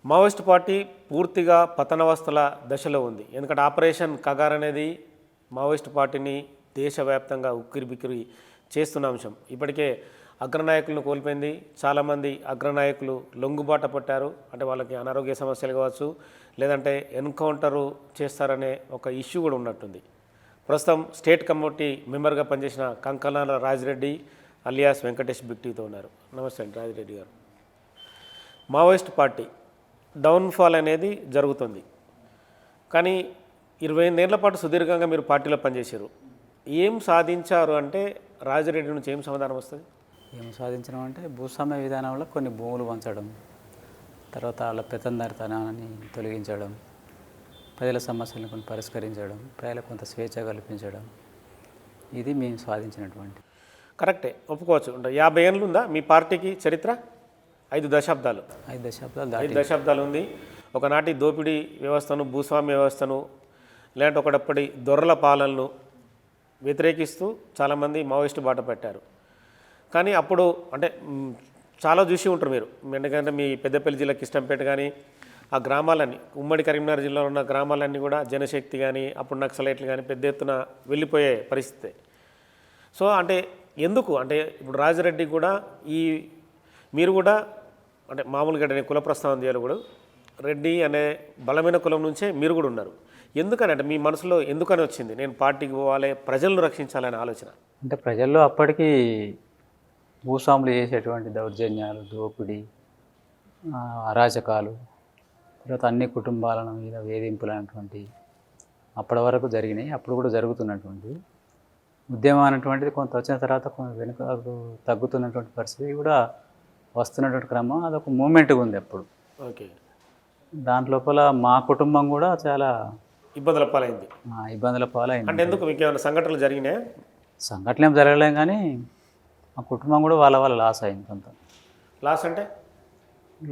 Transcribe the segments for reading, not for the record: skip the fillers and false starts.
Maoist party పూర్తిగా పతనవస్థల దశలో ఉంది. ఎందుకంటే ఆపరేషన్ కగార్ అనేది మావోయిస్ట్ పార్టీని దేశవ్యాప్తంగా ఉక్కిరిబిక్కిరి చేస్తున్న అంశం. ఇప్పటికే అగ్రనాయకులను కోల్పోయింది. చాలామంది అగ్రనాయకులు లొంగుబాట పట్టారు. అంటే వాళ్ళకి అనారోగ్య సమస్యలు కావచ్చు, లేదంటే ఎన్కౌంటరు చేస్తారనే ఒక ఇష్యూ కూడా ఉన్నట్టుంది. ప్రస్తుతం స్టేట్ కమిటీ మెంబర్గా పనిచేసిన కంకనాల రాజిరెడ్డి అలియాస్ వెంకటేష్ బిట్టితో ఉన్నారు. నమస్తే అండి రాజిరెడ్డి గారు. మావోయిస్ట్ పార్టీ డౌన్ఫాల్ అనేది జరుగుతుంది. కానీ 28 ఏళ్ల పాటు సుదీర్ఘంగా మీరు పార్టీలో పనిచేశారు. ఏం సాధించారు అంటే రాజిరెడ్డి నుంచి ఏం సమాధానం వస్తుంది? ఏం సాధించడం అంటే భూస్వామ్య విధానంలో కొన్ని భూములు పంచడం, తర్వాత వాళ్ళ పెత్తందారితనాన్ని తొలగించడం, ప్రజల సమస్యలను కొన్ని పరిష్కరించడం, ప్రజలకు కొంత స్వేచ్ఛ కల్పించడం, ఇది మేము సాధించినటువంటి. కరెక్టే, ఒప్పుకోవచ్చు. అంటే 50 ఏళ్ళు ఉందా మీ పార్టీకి చరిత్ర? 5 దశాబ్దాలు. 5 దశాబ్దాలు ఉంది. ఒకనాటి దోపిడీ వ్యవస్థను, భూస్వామ్య వ్యవస్థను, లేదంటే ఒకటప్పటి దొరల పాలనను వ్యతిరేకిస్తూ చాలామంది మావోయిస్టు బాట పెట్టారు. కానీ అప్పుడు అంటే చాలా చూసి ఉంటారు మీరు. ఎందుకంటే మీ పెద్దపల్లి జిల్లా కిష్టంపేట కానీ ఆ గ్రామాలన్నీ, ఉమ్మడి కరీంనగర్ జిల్లాలో ఉన్న గ్రామాలన్నీ కూడా జనశక్తి కానీ అప్పుడు నక్సలైట్లు కానీ పెద్ద ఎత్తున వెళ్ళిపోయే పరిస్థితి. సో అంటే ఎందుకు అంటే ఇప్పుడు రాజిరెడ్డి కూడా మీరు కూడా అంటే మామూలుగా కుల ప్రస్తావన చేయాలి కూడా, రెడ్డి అనే బలమైన కులం నుంచే మీరు కూడా ఉన్నారు. ఎందుకని అంటే మీ మనసులో ఎందుకని వచ్చింది నేను పార్టీకి పోవాలి, ప్రజలను రక్షించాలనే ఆలోచన? అంటే ప్రజల్లో అప్పటికి భూస్వాములు చేసేటువంటి దౌర్జన్యాలు, దోపిడీ, అరాచకాలు, తర్వాత అన్ని కుటుంబాల మీద వేధింపులు అనేటువంటి అప్పటి వరకు జరిగినాయి. అప్పుడు కూడా జరుగుతున్నటువంటి ఉద్యమం అనేటువంటిది కొంత వచ్చిన తర్వాత కొంత వెనుకకు తగ్గుతున్నటువంటి పరిస్థితి కూడా వస్తున్నటువంటి క్రమం, అదొక మూమెంట్గా ఉంది అప్పుడు. ఓకే. దాంట్లోపల మా కుటుంబం కూడా చాలా ఇబ్బందుల పాలైంది. అంటే ఎందుకు మీకు ఏమైనా సంఘటనలు జరిగినాయా? సంఘటన ఏం జరగలేం, కానీ మా కుటుంబం కూడా వాళ్ళ లాస్ అయింది. కొంత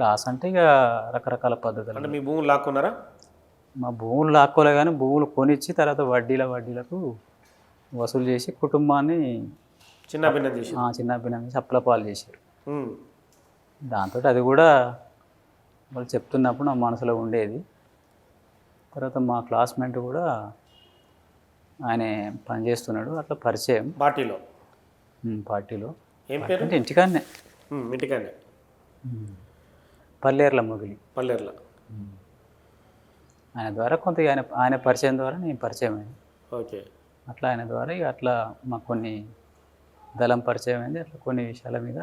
లాస్ అంటే ఇక రకరకాల పద్ధతులు. అంటే మీ భూములు లాక్కున్నారా? మా భూములు లాక్కోలే, కానీ భూములు కొనిచ్చి తర్వాత వడ్డీలకు వసూలు చేసి కుటుంబాన్ని చిన్నభిన్నం చేసి అప్పులపాలు చేశారు. దాంతో అది కూడా వాళ్ళు చెప్తున్నప్పుడు నా మనసులో ఉండేది. తర్వాత మా క్లాస్మేట్ కూడా ఆయన పనిచేస్తున్నాడు, అట్లా పరిచయం పార్టీలో. ఏం పేరు? అంటే ఇంటికాడనే పల్లేర్ల మొగిలి. ఆయన ద్వారా కొంత ఆయన పరిచయం ద్వారా నేను పరిచయం అయింది. ఓకే. అట్లా ఆయన ద్వారా ఇక అట్లా మాకు కొన్ని దళం పరిచయం అయింది. అట్లా కొన్ని విషయాల మీద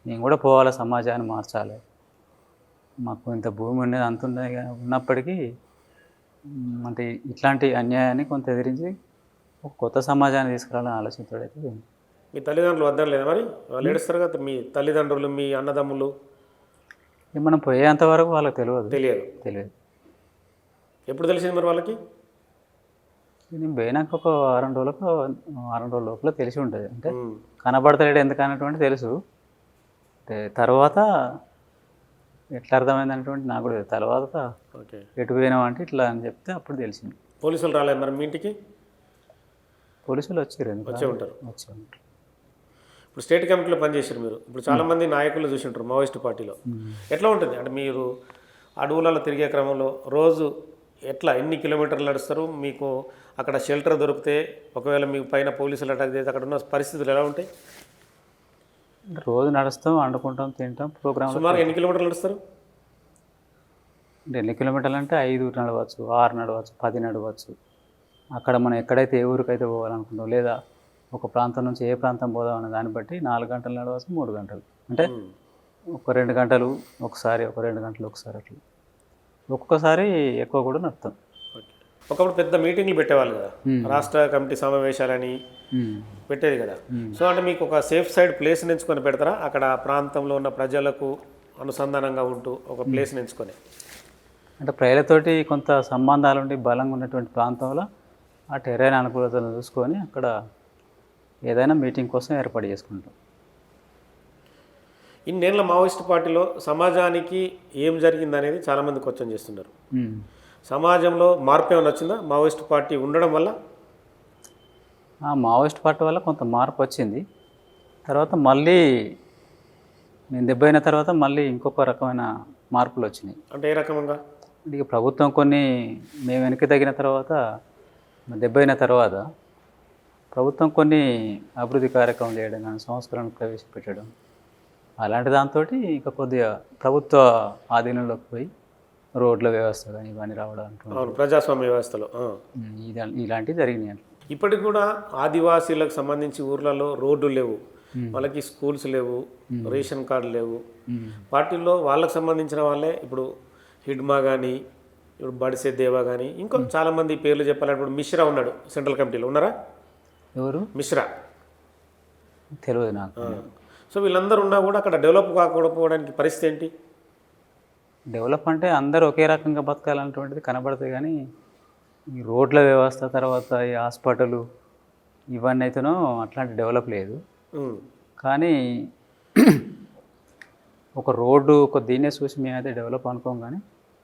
నేను కూడా పోవాలి, సమాజాన్ని మార్చాలి, మాకు ఇంత భూమి ఉండేది అంత ఉన్నప్పటికీ అంటే ఇట్లాంటి అన్యాయాన్ని కొంత ఎదిరించి ఒక కొత్త సమాజాన్ని తీసుకురావాలని ఆలోచించడైతే. మీ తల్లిదండ్రులు వద్దాం లేదా మరి? వాళ్ళు ఏడుస్తారు కదా, మీ తల్లిదండ్రులు, మీ అన్నదమ్ములు? మనం పోయేంత వరకు వాళ్ళకి తెలియదు. ఎప్పుడు తెలిసింది మరి వాళ్ళకి? నేను పోయినాక ఒక వారం రోజుల లోపల తెలిసి ఉంటుంది. అంటే కనబడతలేడు ఎందుకు అన్నటువంటి తెలుసు. అంటే తర్వాత ఎట్లా అర్థమైంది అనేటువంటి నాకు కూడా తర్వాత ఎటు పోయినాం అంటే ఇట్లా అని చెప్తే అప్పుడు తెలిసింది. పోలీసులు రాలేదు మరి మీ ఇంటికి? పోలీసులు వచ్చే ఉంటారు. ఇప్పుడు స్టేట్ కమిటీలో పనిచేశారు మీరు. ఇప్పుడు చాలామంది నాయకులు చూసి ఉంటారు మావోయిస్ట్ పార్టీలో. ఎట్లా ఉంటుంది అంటే మీరు అడవులలో తిరిగే క్రమంలో రోజు ఎన్ని కిలోమీటర్లు నడుస్తారు? మీకు అక్కడ షెల్టర్ దొరికితే ఒకవేళ మీకు పైన పోలీసులు అటాక్ చేస్తే అక్కడ ఉన్న పరిస్థితులు ఎలా ఉంటాయి? రోజు నడుస్తాం, వండుకుంటాం, తింటాం. ప్రోగ్రామ్ సుమారు ఎన్ని కిలోమీటర్లు నడుస్తారు? అంటే ఎన్ని కిలోమీటర్లు అంటే 5 నడవచ్చు, 6 నడవచ్చు, 10 నడవచ్చు. అక్కడ మనం ఎక్కడైతే ఏ ఊరికైతే పోవాలనుకుంటాం, లేదా ఒక ప్రాంతం నుంచి ఏ ప్రాంతం పోదాం అనే దాన్ని బట్టి 4 గంటలు నడవచ్చు, 3 గంటలు, అంటే ఒక 2 గంటలు ఒకసారి, ఒక 2 గంటలు ఒకసారి, అట్లా ఒక్కొక్కసారి ఎక్కువ కూడా నడుస్తాం. ఒకప్పుడు పెద్ద మీటింగ్లు పెట్టేవాళ్ళు కదా, రాష్ట్ర కమిటీ సమావేశాలని పెట్టేది కదా. సో అంటే మీకు ఒక సేఫ్ సైడ్ ప్లేస్ ఎంచుకొని పెడతారా? అక్కడ ప్రాంతంలో ఉన్న ప్రజలకు అనుసంధానంగా ఉంటూ ఒక ప్లేస్ ఎంచుకొని, అంటే ప్రజలతోటి కొంత సంబంధాలు ఉండి బలంగా ఉన్నటువంటి ప్రాంతంలో ఆ టెరైన్ అనుకూలతను చూసుకొని అక్కడ ఏదైనా మీటింగ్ కోసం ఏర్పాటు చేసుకుంటాం. ఇన్నేళ్ల మావోయిస్ట్ పార్టీలో సమాజానికి ఏం జరిగిందనేది చాలామంది క్వశ్చన్ చేస్తున్నారు. సమాజంలో మార్పు ఏమైనా వచ్చిందా మావోయిస్ట్ పార్టీ ఉండడం వల్ల? మావోయిస్ట్ పార్టీ వల్ల కొంత మార్పు వచ్చింది. తర్వాత మళ్ళీ నేను దెబ్బైన తర్వాత మళ్ళీ ఇంకొక రకమైన మార్పులు వచ్చినాయి. అంటే ఏ రకంగా? ఇక ప్రభుత్వం కొన్ని మేము వెనక్కి తగిన తర్వాత దెబ్బైన తర్వాత ప్రభుత్వం కొన్ని అభివృద్ధి కార్యక్రమం చేయడం కానీ సంస్కరణలు ప్రవేశపెట్టడం అలాంటి దాంతో ఇక కొద్దిగా ప్రభుత్వ ఆధీనంలోకి పోయి రోడ్ల వ్యవస్థ కానీ ఇవన్నీ రావడం అవును, ప్రజాస్వామ్య వ్యవస్థలో ఇలాంటివి జరిగినాయి. ఇప్పటికి కూడా ఆదివాసీలకు సంబంధించి ఊర్లలో రోడ్డు లేవు, వాళ్ళకి స్కూల్స్ లేవు, రేషన్ కార్డు లేవు. పార్టీల్లో వాళ్ళకి సంబంధించిన వాళ్ళే ఇప్పుడు హిడ్మా కానీ, ఇప్పుడు బడిసే దేవా కానీ, ఇంకో చాలామంది పేర్లు చెప్పాలంటే ఇప్పుడు మిశ్రా ఉన్నాడు సెంట్రల్ కమిటీలో, ఉన్నారా? ఎవరు? మిశ్రా. తెలియదు నాకు. సో వీళ్ళందరూ ఉన్నా కూడా అక్కడ డెవలప్ కాకపోవడానికి పరిస్థితి ఏంటి? డెవలప్ అంటే అందరూ ఒకే రకంగా బతకాలన్నటువంటిది కనబడుతుంది, కానీ ఈ రోడ్ల వ్యవస్థ తర్వాత ఈ హాస్పిటల్ ఇవన్నీ అయితేనో అట్లాంటి డెవలప్ లేదు. కానీ ఒక రోడ్డు ఒక దీన్నే చూసి మేమైతే డెవలప్ అనుకోం, కానీ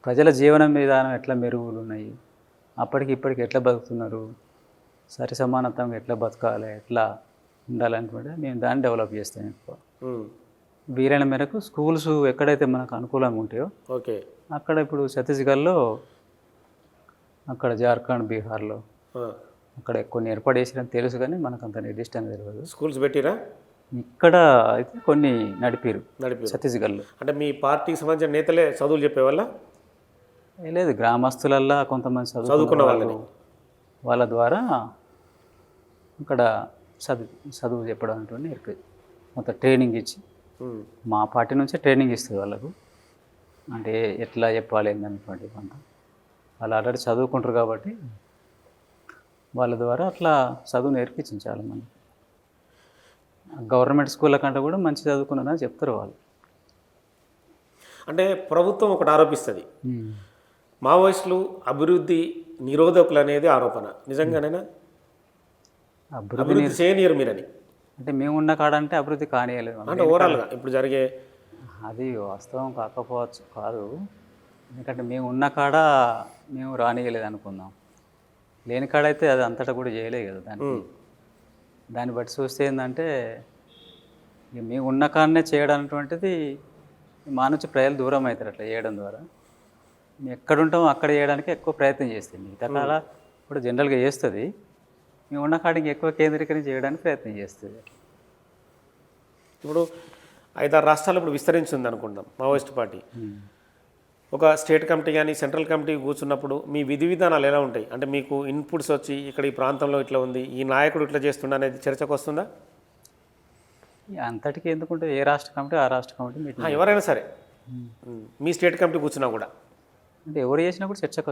ప్రజల జీవన విధానం ఎట్లా మెరుగులు ఉన్నాయి, అప్పటికి ఇప్పటికి ఎట్లా బతుకుతున్నారు, సరి సమానత్వంగా ఎట్లా బతకాలి, ఎట్లా ఉండాలనుకుంటే మేము దాన్ని డెవలప్ చేస్తాం. ఎక్కువ వీలైన మేరకు స్కూల్స్ ఎక్కడైతే మనకు అనుకూలంగా ఉంటాయో ఓకే అక్కడ ఇప్పుడు ఛత్తీస్గఢ్లో, అక్కడ జార్ఖండ్, బీహార్లో అక్కడ కొన్ని ఏర్పాటు చేసిరని తెలుసు, కానీ మనకు అంత నిర్దిష్టంగా తెలియదు. స్కూల్స్ పెట్టిరా? ఇక్కడ అయితే కొన్ని నడిపారు ఛత్తీస్గఢ్లో. అంటే మీ పార్టీకి సంబంధించిన నేతలే చదువులు చెప్పేవాళ్ళ? లేదు, గ్రామస్తులల్లా కొంతమంది చదువుకున్న వాళ్ళని వాళ్ళ ద్వారా ఇక్కడ చదువు చెప్పడం అంటూ నేర్పేది. మొత్తం ట్రైనింగ్ ఇచ్చి మా పార్టీ నుంచే ట్రైనింగ్ ఇస్తుంది వాళ్ళకు, అంటే ఎట్లా చెప్పాలి ఏంటనేటువంటి కొంత వాళ్ళు ఆల్రెడీ చదువుకుంటారు కాబట్టి వాళ్ళ ద్వారా అట్లా చదువు నేర్పించింది చాలామంది. గవర్నమెంట్ స్కూళ్ళ కంటే కూడా మంచి చదువుకున్నారని చెప్తారు వాళ్ళు. అంటే ప్రభుత్వం ఒకటి ఆరోపిస్తుంది, మావోయిస్టులు అభివృద్ధి నిరోధకులు అనేది ఆరోపణ. నిజంగానేనా? అభివృద్ధి చేయనియరు మీరని అంటే మేము ఉన్న కాడ అంటే అభివృద్ధి కానియలేదు అంటే ఓవరాల్గా ఇప్పుడు జరిగే అది వాస్తవం కాకపోవచ్చు కాదు, ఎందుకంటే మేము ఉన్న కాడ మేము రానియలేదు అనుకుందాం, లేని కాడ అయితే అది అంతటా కూడా చేయలేదు కదా. దాన్ని బట్టి చూస్తే ఏంటంటే మేము ఉన్న కాడనే చేయడం అటువంటిది మా నుంచి ప్రజలు దూరం అవుతారు అట్లా చేయడం ద్వారా. మేము ఎక్కడ ఉంటామో అక్కడ చేయడానికి ఎక్కువ ప్రయత్నం చేస్తుంది. మిగతా కాడ కూడా జనరల్గా చేస్తుంది, మేము ఉన్న కాడికి ఎక్కువ కేంద్రీకరణ చేయడానికి ప్రయత్నం చేస్తుంది. ఇప్పుడు 5-6 రాష్ట్రాలు ఇప్పుడు విస్తరించింది అనుకుంటాం మావోయిస్ట్ పార్టీ. ఒక స్టేట్ కమిటీ కానీ సెంట్రల్ కమిటీ కూర్చున్నప్పుడు మీ విధి విధానాలు ఎలా ఉంటాయి? అంటే మీకు ఇన్పుట్స్ వచ్చి ఇక్కడ ఈ ప్రాంతంలో ఇట్లా ఉంది, ఈ నాయకుడు ఇట్లా చేస్తుండ అనేది చర్చకు వస్తుందా? అంతటికి ఎందుకుంటే ఏ రాష్ట్ర కమిటీ ఆ రాష్ట్ర కమిటీ మీటింగ్ ఎవరైనా సరే మీ స్టేట్ కమిటీ కూర్చున్నా కూడా అంటే ఎవరు చేసినా కూడా చర్చకు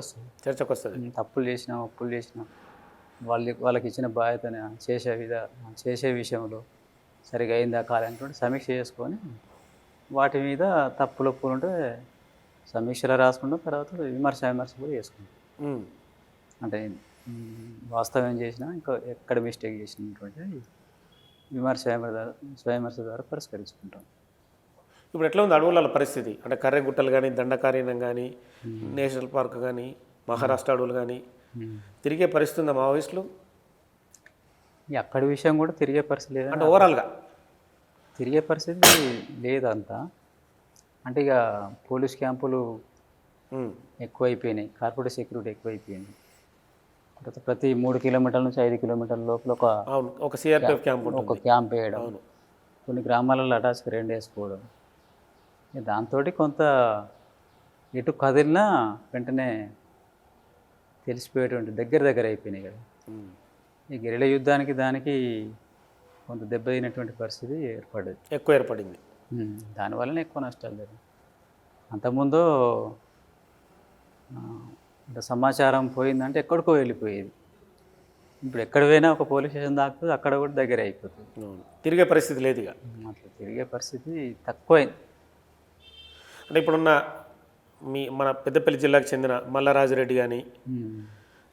వస్తుంది. తప్పులు చేసినా ఒప్పులు చేసినా వాళ్ళకి ఇచ్చిన బాధ్యతని చేసే విషయంలో సరిగా అయిందా కాలంటే సమీక్ష చేసుకొని వాటి మీద తప్పులు ఒప్పులు ఉంటే సమీక్షలో రాసుకుంటాం, తర్వాత విమర్శ కూడా చేసుకుంటాం. అంటే వాస్తవం ఏం చేసినా ఇంకా ఎక్కడ మిస్టేక్ చేసినటువంటి స్వయమర్శ ద్వారా పరిష్కరించుకుంటాం. ఇప్పుడు ఎట్లా ఉంది అడవుల పరిస్థితి? అంటే కర్రెగుట్టలు కానీ, దండకారణ్యం కానీ, నేషనల్ పార్క్ కానీ, మహారాష్ట్ర అడవులు కానీ తిరిగే పరిస్థితి ఉందా మావోయిస్టులు? అక్కడి విషయం కూడా తిరిగే పరిస్థితి లేదు, అంటే ఓవరాల్గా తిరిగే పరిస్థితి లేదంతా. అంటే ఇక పోలీస్ క్యాంపులు ఎక్కువైపోయినాయి, కార్పొరేట్ సెక్యూరిటీ ఎక్కువైపోయింది. తర్వాత ప్రతి 3 కిలోమీటర్ల నుంచి 5 కిలోమీటర్ల లోపల ఒక సిఆర్పిఎఫ్ క్యాంప్, ఒక క్యాంప్ వేయడం, కొన్ని గ్రామాలలో అటాచ్గా 2 వేసుకోవడం, దాంతో కొంత ఎటు కదిలినా వెంటనే తెలిసిపోయేటువంటి దగ్గర అయిపోయినాయి కదా. ఈ గెరిల యుద్ధానికి దానికి కొంత దెబ్బతినటువంటి పరిస్థితి ఏర్పడింది. దానివల్లనే ఎక్కువ నష్టాలు జరిగింది. అంతకుముందు సమాచారం పోయిందంటే ఎక్కడికో వెళ్ళిపోయేది, ఇప్పుడు ఎక్కడ పోయినా ఒక పోలీస్ స్టేషన్ దాకుతుంది, అక్కడ కూడా దగ్గర అయిపోతుంది. తిరిగే పరిస్థితి లేదు ఇక, అట్లా తిరిగే పరిస్థితి తక్కువైంది. అంటే ఇప్పుడున్న మన పెద్దపల్లి జిల్లాకు చెందిన మల్లారాజురెడ్డి కానీ,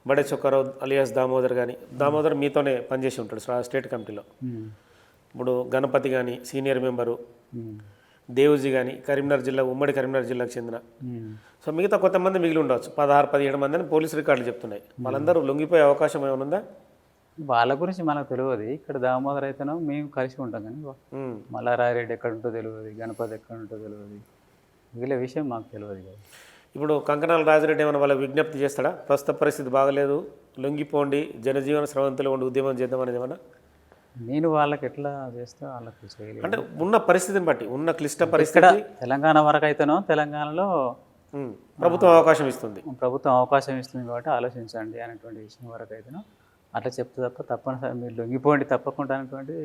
బడే చొక్కారావు అలియాస్ దామోదర్ కానీ, దామోదర్ మీతోనే పనిచేసి ఉంటాడు స్టేట్ కమిటీలో. ఇప్పుడు గణపతి కానీ సీనియర్ మెంబరు, దేవుజీ కానీ కరీంనగర్ జిల్లా, ఉమ్మడి కరీంనగర్ జిల్లాకు చెందిన, సో మిగతా కొంతమంది మిగిలి ఉండవచ్చు, 16-17 మంది అని పోలీసు రికార్డులు చెప్తున్నాయి. వాళ్ళందరూ లొంగిపోయే అవకాశం ఏమైనా ఉందా? వాళ్ళ గురించి మనకు తెలియదు. ఇక్కడ దామోదర్ అయితేనో మేము కలిసి ఉంటాం కానీ ఉమ్. మల్లారాయరెడ్డి ఎక్కడ ఉంటో తెలియదు, గణపతి ఎక్కడ ఉంటో తెలియదు, వీళ్ళ విషయం మాకు తెలియదు కదా. ఇప్పుడు కంకణాల రాజిరెడ్డి ఏమైనా వాళ్ళ విజ్ఞప్తి చేస్తాడా? ప్రస్తుత పరిస్థితి బాగలేదు, లొంగిపోండి, జనజీవన స్రవంతిలో ఉండి ఉద్యమం చేద్దాం అనేది ఏమన్నా? నేను వాళ్ళకి ఎట్లా చేస్తే వాళ్ళకి చేయలేదు. అంటే ఉన్న పరిస్థితిని బట్టి, ఉన్న క్లిష్ట ఇక్కడ పరిస్థితి తెలంగాణ వరకు అయితేనో తెలంగాణలో ప్రభుత్వం అవకాశం ఇస్తుంది. ప్రభుత్వం అవకాశం ఇస్తుంది కాబట్టి ఆలోచించండి అనేటువంటి విషయం వరకు అయితేనో అట్లా చెప్తే తప్పనిసరి మీరు లొంగిపోండి తప్పకుండా అనేటువంటి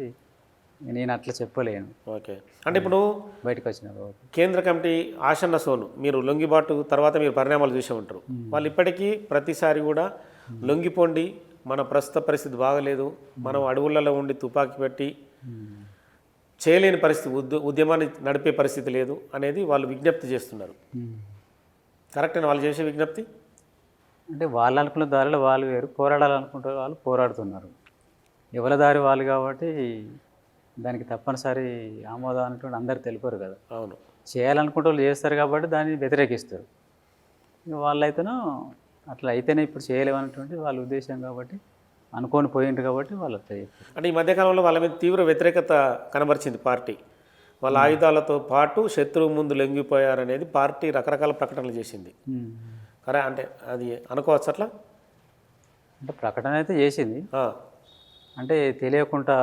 నేను అట్లా చెప్పలేను. ఓకే. అంటే ఇప్పుడు బయటకు వచ్చిన తర్వాత కేంద్ర కమిటీ ఆసన్న సోను మీరు లొంగిబాటు తర్వాత మీరు పరిణామాలు చూసే ఉంటారు. వాళ్ళు ఇప్పటికీ ప్రతిసారి కూడా లొంగిపోండి, మన ప్రస్తుత పరిస్థితి బాగలేదు, మనం అడవులలో ఉండి తుపాకీ పెట్టి చేయలేని పరిస్థితి, ఉద్యమాన్ని నడిపే పరిస్థితి లేదు అనేది వాళ్ళు విజ్ఞప్తి చేస్తున్నారు. కరెక్టేనా వాళ్ళు చేసే విజ్ఞప్తి? అంటే వాళ్ళు అనుకున్న దారిలో వాళ్ళు వేరు, పోరాడాలనుకుంటే వాళ్ళు పోరాడుతున్నారు. ఎవరి దారి వాళ్ళు కాబట్టి దానికి తప్పనిసరి ఆమోదం అనేటువంటి అందరు తెలిపారు కదా. అవును. చేయాలనుకుంటే వాళ్ళు చేస్తారు కాబట్టి దాన్ని వ్యతిరేకిస్తారు. ఇక వాళ్ళైతేనో అట్లా అయితేనే ఇప్పుడు చేయలేమనేటువంటి వాళ్ళ ఉద్దేశం కాబట్టి అనుకొని పోయిండ్రు కాబట్టి వాళ్ళు అట్లా చెప్పారు. అంటే ఈ మధ్యకాలంలో వాళ్ళ మీద తీవ్ర వ్యతిరేకత కనబరిచింది పార్టీ. వాళ్ళ ఆయుధాలతో పాటు శత్రువు ముందు లొంగిపోయారనేది పార్టీ రకరకాల ప్రకటనలు చేసింది. కరే అంటే అది అనుకోవచ్చు అట్లా? అంటే ప్రకటన అయితే చేసింది, ఆ. అంటే తెలియకుండా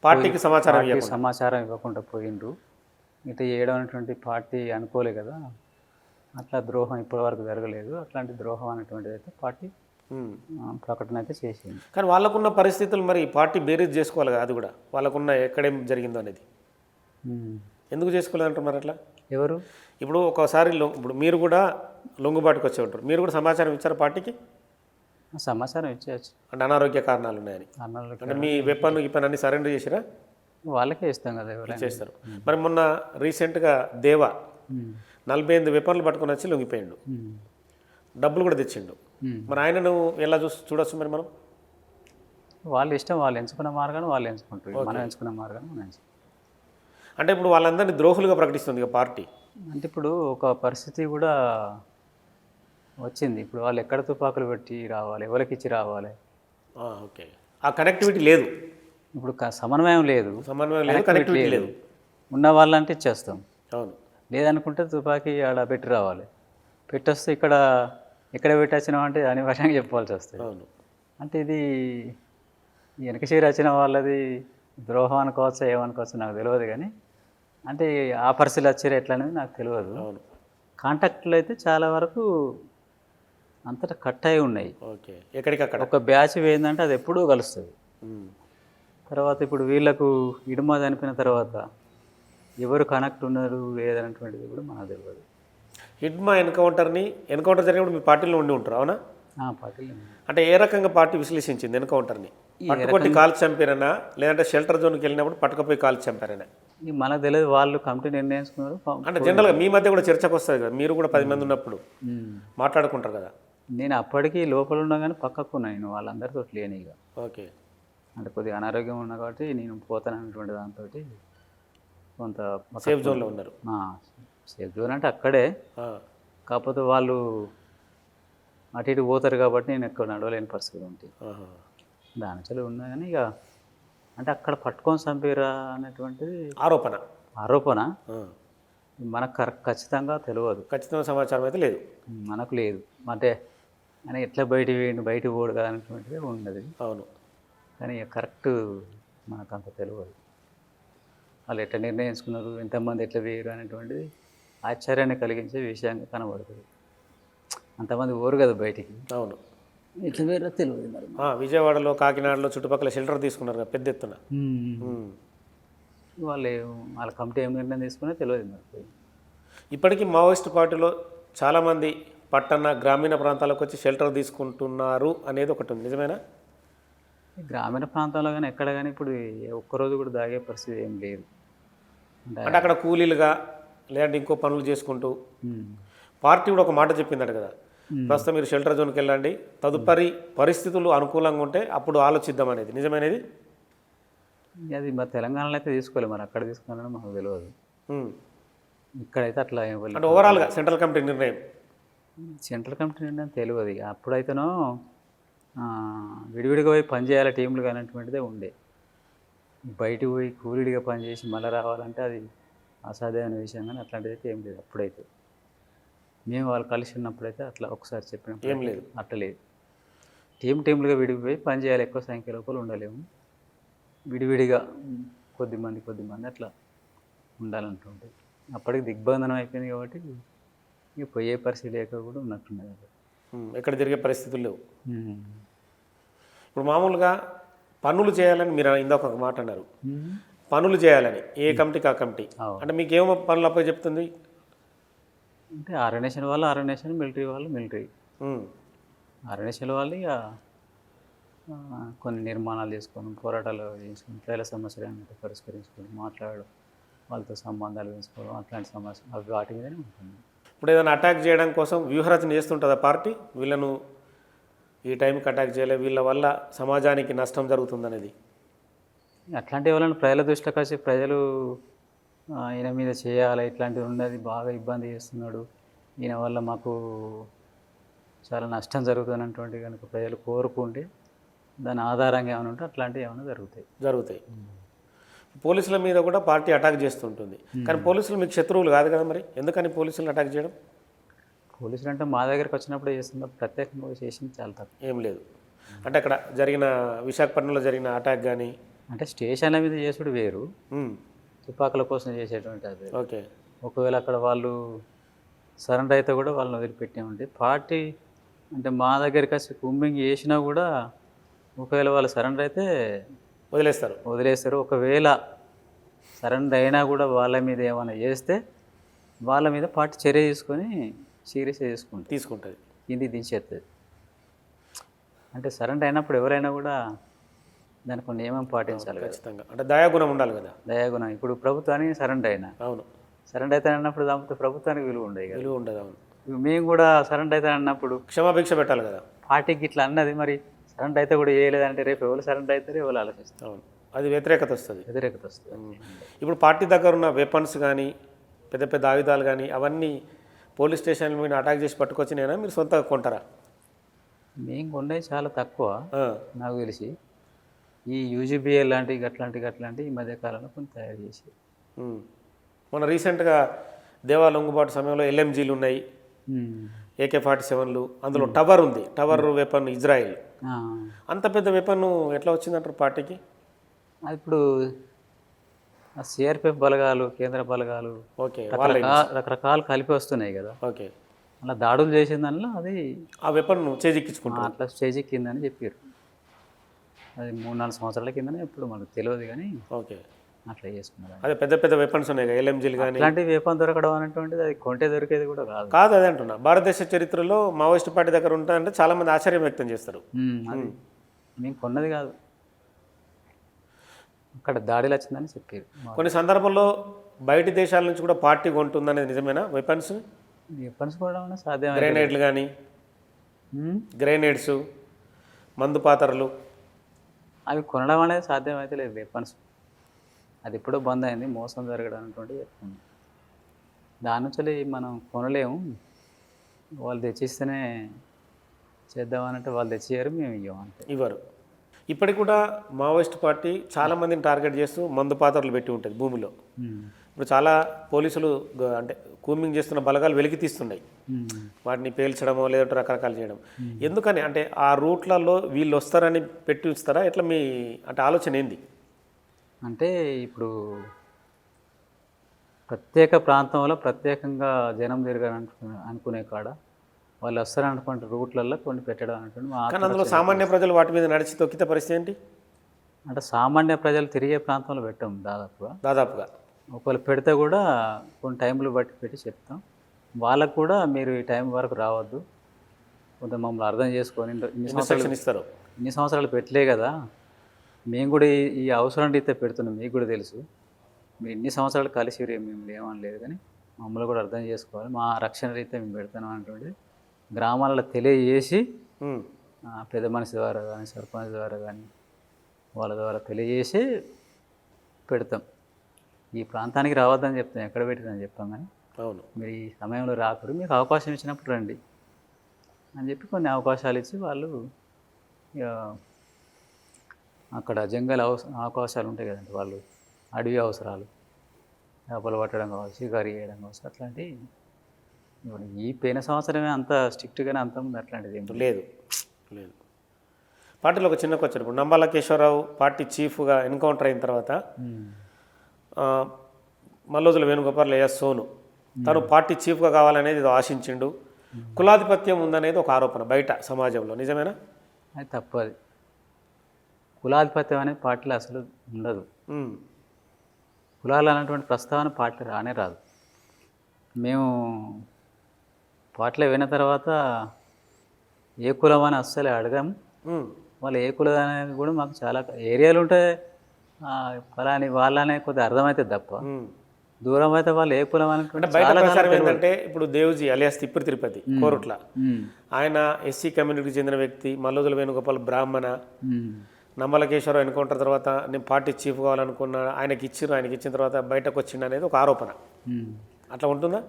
పార్టీకి సమాచారం పార్టీ సమాచారం ఇవ్వకుండా పోయిండ్రు. ఇట్లా చేయడం అనేటువంటి పార్టీ అనుకోలే కదా. అట్లా ద్రోహం ఇప్పటివరకు జరగలేదు. అట్లాంటి ద్రోహం అనేటువంటిది అయితే పార్టీ ప్రకటన అయితే చేసింది. కానీ వాళ్ళకున్న పరిస్థితులు మరి పార్టీ బేరీజ్ చేసుకోవాలి కదా, అది కూడా వాళ్ళకున్న ఎక్కడేం జరిగిందో అనేది ఎందుకు చేసుకోలేదంటారు మరి అట్లా? ఎవరు ఇప్పుడు ఒకసారి ఇప్పుడు మీరు కూడా లొంగుబాటుకు వచ్చే ఉంటారు, మీరు కూడా సమాచారం ఇచ్చారు పార్టీకి? సమాచారం ఇచ్చేయచ్చు. అంటే అనారోగ్య కారణాలు ఉన్నాయని, అన్నోళ్ళకి అంటే మీ వెపన్ ఈ పని అన్ని సరెండర్ చేసిరా? వాళ్ళకే ఇస్తాం కదా ఎవరైనా. చేస్తారు. మరి మొన్న రీసెంట్గా దేవా 48 వెపన్లు పట్టుకొని వచ్చి లొంగిపోయిండు, డబ్బులు కూడా తెచ్చిండు. మరి ఆయనను ఎలా చూడొచ్చు మరి మనం? వాళ్ళ ఇష్టం, వాళ్ళు ఎంచుకున్న మార్గాన్ని వాళ్ళు ఎంచుకుంటారు, మనం ఎంచుకున్న మార్గాన్ని మనం ఎంచుకుంటాం. అంటే ఇప్పుడు వాళ్ళందరినీ ద్రోహులుగా ప్రకటిస్తుంది ఇక పార్టీ. అంటే ఇప్పుడు ఒక పరిస్థితి కూడా వచ్చింది. ఇప్పుడు వాళ్ళు ఎక్కడ తుపాకులు పెట్టి రావాలి, ఎవరికి ఇచ్చి రావాలి? ఓకే. ఆ కనెక్టివిటీ లేదు, ఇప్పుడు సమన్వయం లేదు, సమన్వయం లేదు, కనెక్టివిటీ లేదు. ఉన్న వాళ్ళంటే ఇచ్చేస్తాం, అవును. లేదనుకుంటే తుపాకీ ఆడ పెట్టి రావాలి. పెట్టొస్తే ఎక్కడ పెట్టొచ్చినాం అంటే అనివార్యంగా చెప్పాల్సి వస్తుంది. అవును. అంటే ఇది వెనక చేరి వచ్చిన వాళ్ళది ద్రోహం అనుకోవచ్చు, ఏమనుకోవచ్చు నాకు తెలియదు. కానీ అంటే ఆ పరిస్థితులు వచ్చారు ఎట్లా అనేది నాకు తెలియదు. అవును. కాంటాక్ట్లు అయితే చాలా వరకు అంతటా కట్ అయి ఉన్నాయి. ఓకే. ఎక్కడికక్కడ ఒక బ్యాచ్ పోయిందంటే అది ఎప్పుడూ కలుస్తుంది. తర్వాత ఇప్పుడు వీళ్ళకు ఇడుమ చనిపోయిన తర్వాత ఎవరు కనెక్ట్ ఉన్నారు లేదనేటువంటిది కూడా మనకు తెలియదు. హిడ్మా ఎన్కౌంటర్ జరిగినప్పుడు మీ పార్టీలో ఉండి ఉంటారు, అవునా? పార్టీలో అంటే ఏ రకంగా పార్టీ విశ్లేషించింది ఎన్కౌంటర్ని? పట్టుకొట్టి కాల్చి చంపారనా, లేదంటే షెల్టర్ జోన్కి వెళ్ళినప్పుడు పట్టుకపోయి కాల్చి చంపారనా? మనకు తెలియదు, వాళ్ళు కమిటీ నిర్ణయించుకున్నారు. అంటే జనరల్గా మీ మధ్య కూడా చర్చకు వస్తుంది కదా, మీరు కూడా 10 మంది ఉన్నప్పుడు మాట్లాడుకుంటారు కదా. నేను అప్పటికి లోపల ఉన్నా కానీ పక్కకు ఉన్నా, నేను వాళ్ళందరితో లేని ఇక. ఓకే. అంటే కొద్దిగా అనారోగ్యం ఉన్నా కాబట్టి నేను పోతాననేటువంటి దాంతో కొంత సేఫ్ జోన్లో ఉన్నారు. సేఫ్ జోన్ అంటే అక్కడే, కాకపోతే వాళ్ళు అటు ఇటు పోతారు కాబట్టి నేను ఎక్కువ నడవలేని పరిస్థితి ఉంటుంది. దాని చలి ఉన్నా కానీ ఇక అంటే అక్కడ పట్టుకొని చంపారా అనేటువంటిది ఆరోపణ మనకు ఖచ్చితంగా తెలియదు. ఖచ్చితంగా సమాచారం అయితే లేదు, మనకు లేదు. అంటే అని ఎట్లా బయటికి పోడు కదా అనేటువంటిది ఉన్నది. అవును. కానీ కరెక్ట్ మనకు అంత తెలియదు. వాళ్ళు ఎట్లా నిర్ణయించుకున్నారు, ఎంతమంది ఎట్లా వేయరు అనేటువంటిది ఆశ్చర్యాన్ని కలిగించే విషయంగా కనబడుతుంది. అంతమంది పోరు కదా బయటికి. అవును. ఎట్లా వేరో తెలియదు మరి. విజయవాడలో, కాకినాడలో చుట్టుపక్కల షెల్టర్ తీసుకున్నారు కదా పెద్ద ఎత్తున. వాళ్ళ కమిటీ ఏం నిర్ణయం తీసుకునే తెలియదు మరి. ఇప్పటికీ మావోయిస్ట్ పార్టీలో చాలామంది పట్టణ గ్రామీణ ప్రాంతాలకు వచ్చి షెల్టర్ తీసుకుంటున్నారు అనేది ఒకటి ఉంది, నిజమేనా? గ్రామీణ ప్రాంతాల్లో కానీ ఎక్కడ కానీ ఇప్పుడు ఒక్కరోజు కూడా దాగే పరిస్థితి ఏం లేదు. అంటే అక్కడ కూలీలుగా లేదంటే ఇంకో పనులు చేసుకుంటూ పార్టీ కూడా ఒక మాట చెప్పిందట కదా, ప్రస్తుతం మీరు షెల్టర్ జోన్కి వెళ్ళండి, తదుపరి పరిస్థితులు అనుకూలంగా ఉంటే అప్పుడు ఆలోచిద్దాం అనేది, నిజమైనది? అది మరి తెలంగాణలో అయితే తీసుకోలేదు, మరి అక్కడ తీసుకోవాలని మాకు తెలియదు. ఇక్కడైతే అట్లా అంటే ఓవరాల్గా సెంట్రల్ కమిటీ నిర్ణయం తెలియదు. అప్పుడైతేనో విడివిడిగా పోయి పని చేయాలి టీంలు అనేటువంటిదే ఉండే. బయటికి పోయి కూలీడిగా పనిచేసి మళ్ళీ రావాలంటే అది అసాధ్యమైన విషయం, కానీ అట్లాంటిది అయితే ఏం లేదు. అప్పుడైతే మేము వాళ్ళు కలిసి ఉన్నప్పుడైతే అట్లా ఒకసారి చెప్పినప్పుడు ఏం లేదు. అట్లా లేదు. టీంలుగా విడిపోయి పని చేయాలి, ఎక్కువ సంఖ్య లోపల ఉండలేము. విడివిడిగా కొద్దిమంది అట్లా ఉండాలంటుంటుంది. అప్పటికి దిగ్బంధనం అయిపోయింది కాబట్టి ఇక పోయే పరిస్థితి లేక కూడా ఉన్నట్టున్నది. ఎక్కడ తిరిగే పరిస్థితులు లేవు. ఇప్పుడు మామూలుగా పనులు చేయాలని మీరు ఇందాక ఒక మాట అన్నారు, పనులు చేయాలని ఏ కమిటీకి ఆ కమిటీ, అంటే మీకు ఏమో పనులు అప్ప చెప్తుంది? అంటే ఆర్గనైజేషన్ వాళ్ళు ఆర్గనైజేషన్, మిలిటరీ వాళ్ళు మిలిటరీ. ఆర్గనైజేషన్ వాళ్ళు ఇక కొన్ని నిర్మాణాలు చేసుకొని, పోరాటాలు చేసుకొని, ప్రజల సమస్యలు పరిష్కరించుకొని, మాట్లాడడం, వాళ్ళతో సంబంధాలు పెంచుకోవడం, అట్లాంటి సమస్యలు అవి వాటి మీదనే ఉంటుంది. ఇప్పుడు ఏదైనా అటాక్ చేయడం కోసం వ్యూహరచన చేస్తుంటుందా పార్టీ? వీళ్ళను ఈ టైంకి అటాక్ చేయలేదు, వీళ్ళ వల్ల సమాజానికి నష్టం జరుగుతుందనేది అట్లాంటి వాళ్ళని ప్రజల దృష్టికి వచ్చి ప్రజలు ఈయన మీద చేయాలి, ఇట్లాంటివి ఉన్నది, బాగా ఇబ్బంది చేస్తున్నాడు, ఈయన వల్ల మాకు చాలా నష్టం జరుగుతున్నటువంటి కనుక ప్రజలు కోరుకుంటే దాని ఆధారంగా ఏమైనా ఉంటే అట్లాంటివి ఏమైనా జరుగుతాయి. పోలీసుల మీద కూడా పార్టీ అటాక్ చేస్తుంటుంది, కానీ పోలీసులు మీకు శత్రువులు కాదు కదా, మరి ఎందుకని పోలీసులను అటాక్ చేయడం? పోలీసులు అంటే మా దగ్గరికి వచ్చినప్పుడు చేస్తున్న ప్రత్యేకంగా చేసింది చాలా తక్కువ. ఏం లేదు. అంటే అక్కడ జరిగిన విశాఖపట్నంలో జరిగిన అటాక్ కానీ, అంటే స్టేషన్ల మీద చేసుడు వేరు, తుపాకుల కోసం చేసేటువంటి అది. ఓకే. ఒకవేళ అక్కడ వాళ్ళు సరెండర్ అయితే కూడా వాళ్ళని వదిలిపెట్టామంటే పార్టీ అంటే మా దగ్గరికి వచ్చి కుమ్మింగ్ చేసినా కూడా ఒకవేళ వాళ్ళు సరెండర్ అయితే వదిలేస్తారు. ఒకవేళ సరెండర్ అయినా కూడా వాళ్ళ మీద ఏమైనా చేస్తే వాళ్ళ మీద పార్టీ చర్య తీసుకొని సీరియస్గా తీసుకుంటుంది, కిందికి దించేస్తుంది. అంటే సరెండర్ అయినప్పుడు ఎవరైనా కూడా దానికి కొన్ని నియమం పాటించాలి ఖచ్చితంగా. అంటే దయాగుణం ఉండాలి కదా. దయాగుణం. ఇప్పుడు ప్రభుత్వానికి సరెండర్ అయినా, అవును, సరెండర్ అయితే అన్నప్పుడు దాంతో ప్రభుత్వానికి విలువ ఉండదు. అవును. మేము కూడా సరెండర్ అయితే అన్నప్పుడు క్షమాభిక్ష పెట్టాలి కదా. పార్టీకి ఇట్లా అన్నది, మరి సరెండర్ అయితే కూడా చేయలేదంటే రేపు ఎవరు సరెండర్ అవుతారు, ఎవరు ఆలోచిస్తారు. అవును, అది వ్యతిరేకత వస్తుంది. ఇప్పుడు పార్టీ దగ్గర ఉన్న వెపన్స్ కానీ, పెద్ద పెద్ద ఆయుధాలు కానీ, అవన్నీ పోలీస్ స్టేషన్ల మీద అటాక్ చేసి పట్టుకొచ్చినాయినా మీరు సొంతంగా కొంటారా? మేము కొన్నవి చాలా తక్కువ నాకు తెలిసి. ఈ యూజీబీఎల్ లాంటివి అట్లాంటివి ఈ మధ్యకాలంలో కొన్ని తయారు చేసి, మన రీసెంట్గా దేవా లొంగుబాటు సమయంలో LMGలు ఉన్నాయి, AK-47లు, అందులో టవర్ ఉంది, టవర్ వెపన్ ఇజ్రాయిల్. అంత పెద్ద వెపన్ ఎట్లా వచ్చిందంటారు పార్టీకి? అది ఇప్పుడు CRPF బలగాలు, కేంద్ర బలగాలు, ఓకే, రకరకాలు కలిపి వస్తున్నాయి కదా. ఓకే, అలా దాడులు చేసిన దానిలో అది ఆ వెపన్ చేజిక్కించుకుంటారు. అట్లా చేజిక్కిందని చెప్పారు. అది 3-4 సంవత్సరాల కిందనే, ఇప్పుడు మనకు తెలియదు కానీ ఓకే అట్లా చేసుకున్నారు. అదే పెద్ద పెద్ద వెపన్స్ ఉన్నాయి, LMGలు కానీ. అలాంటి వెపన్ దొరకడం అనేటువంటిది అది కొంటే దొరికేది కూడా కాదు. అదే అంటున్నా, భారతదేశ చరిత్రలో మావోయిస్ట్ పార్టీ దగ్గర ఉంటాయంటే చాలామంది ఆశ్చర్యం వ్యక్తం చేస్తారు. అది మేము కొన్నది కాదు, అక్కడ దాడిలు వచ్చిందని చెప్పారు. కొన్ని సందర్భంలో బయటి దేశాల నుంచి కూడా పార్టీ కొంటుందనేది నిజమేనా? వెపన్స్ కూడా సాధ్యం. గ్రెనేడ్లు కానీ, గ్రెనేడ్స్, మందు పాత్రలు, అవి కొనడం అనేది సాధ్యమైతే లేదు. వెపన్స్ అది ఎప్పుడో బంద్ అయింది, మోసం జరగడం అనేటువంటిది చెప్తుంది. దాని నుంచి మనం కొనలేము, వాళ్ళు తెచ్చిస్తేనే చేద్దామనంటే వాళ్ళు తెచ్చియ్యారు, మేము ఇవ్వరు. ఇప్పటికి కూడా మావోయిస్ట్ పార్టీ చాలామందిని టార్గెట్ చేస్తూ మందు పాత్రలు పెట్టి ఉంటుంది భూమిలో. ఇప్పుడు చాలా పోలీసులు అంటే కూమింగ్ చేస్తున్న బలగాలు వెలికి తీస్తున్నాయి, వాటిని పేల్చడమో లేదంటే రకరకాలు చేయడం. ఎందుకని అంటే ఆ రూట్లలో వీళ్ళు వస్తారని పెట్టి ఉంచుతారా? ఎట్లా మీ అంటే ఆలోచన ఏంది? అంటే ఇప్పుడు ప్రత్యేక ప్రాంతంలో ప్రత్యేకంగా జనం తిరగాలని అనుకునే కాడ వాళ్ళు వస్తారనుకుంటే రూట్లలో కొన్ని పెట్టడం అనేటువంటి. కానీ అందులో సామాన్య ప్రజలు వాటి మీద నడిచి తొక్కితే పరిస్థితి ఏంటి? అంటే సామాన్య ప్రజలు తిరిగే ప్రాంతంలో పెట్టాం దాదాపుగా. ఒకవేళ పెడితే కూడా కొన్ని టైంలు బట్టి పెట్టి చెప్తాం. వాళ్ళకు కూడా మీరు ఈ టైం వరకు రావద్దు, కొంత మమ్మల్ని అర్థం చేసుకొని, ఇన్ని సంవత్సరాలు పెట్టలే కదా, మేము కూడా ఈ అవసరం అయితే పెడుతున్నాం, మీకు కూడా తెలుసు, మీరు ఇన్ని సంవత్సరాలు కలిసి మేము ఏమనలేదు, కానీ మమ్మల్ని కూడా అర్థం చేసుకోవాలి, మా రక్షణ రీతే మేము పెడుతున్నాం అనేటువంటి గ్రామాలలో తెలియజేసి, పెద్ద మనిషి ద్వారా కానీ, సర్పంచ్ ద్వారా కానీ, వాళ్ళ ద్వారా తెలియజేసి పెడతాం. ఈ ప్రాంతానికి రావద్దని చెప్తాం, ఎక్కడ పెట్టిందని చెప్తాం, కానీ అవును మీరు ఈ సమయంలో రాకూడదు, మీకు అవకాశం ఇచ్చినప్పుడు రండి అని చెప్పి కొన్ని అవకాశాలు ఇచ్చి వాళ్ళు ఇక అక్కడ జంగల్ అవకాశాలు ఉంటాయి కదండి, వాళ్ళు అడవి అవసరాలు, చేపలు పట్టడం కావచ్చు, షికారు చేయడం కావచ్చు, అట్లాంటి ఇప్పుడు ఈ పోయిన సంవత్సరమే అంత స్ట్రిక్ట్గానే అంత ఉంది, అట్లాంటిది ఏం లేదు. లేదు లేదు. పార్టీలో ఒక చిన్న క్వశ్చన్. ఇప్పుడు నంబాల కేశవరావు పార్టీ చీఫ్గా ఎన్కౌంటర్ అయిన తర్వాత ఆ, మల్లోజుల వేణుగోపాల్ లేదా సోను తను పార్టీ చీఫ్గా కావాలనేది ఏదో ఆశించిండు, కులాధిపత్యం ఉందనేది ఒక ఆరోపణ బయట సమాజంలో, నిజమేనా? అది తప్పది. కులాధిపత్యం అనేది పార్టీలో అసలు ఉండదు. ఉమ్, కులాలు అనేటువంటి ప్రస్తావన పార్టీ రానే రాదు. మేము పార్టీలో విన్న తర్వాత ఏ కులం అని అస్సలు అడగాము. ఉమ్, వాళ్ళు ఏ కులం అనేది కూడా మాకు చాలా ఏరియాలు ఉంటే ఫలాని వాళ్ళనే కొద్దిగా అర్థమవుతుంది తప్ప, ఉమ్. దూరం అయితే వాళ్ళు ఏ కులం అంటే అనుకుంటే బయట చాలా ప్రచారం ఏంటంటే ఇప్పుడు దేవ్జీ అలియాస్ తిప్పటి తిరుపతి కోరుట్ల, ఉమ్, ఆయన ఎస్సీ కమ్యూనిటీకి చెందిన వ్యక్తి, మల్లోజుల వేణుగోపాల్ బ్రాహ్మణ, ఉమ్, నంబల కేశవరావు ఎన్కౌంటర్ తర్వాత నేను పార్టీ చీఫ్ కావాలనుకున్నా, ఆయనకి ఇచ్చిన తర్వాత బయటకు వచ్చిండు అనేది ఒక ఆరోపణ. ఉమ్. అట్లా ఉంటుందా?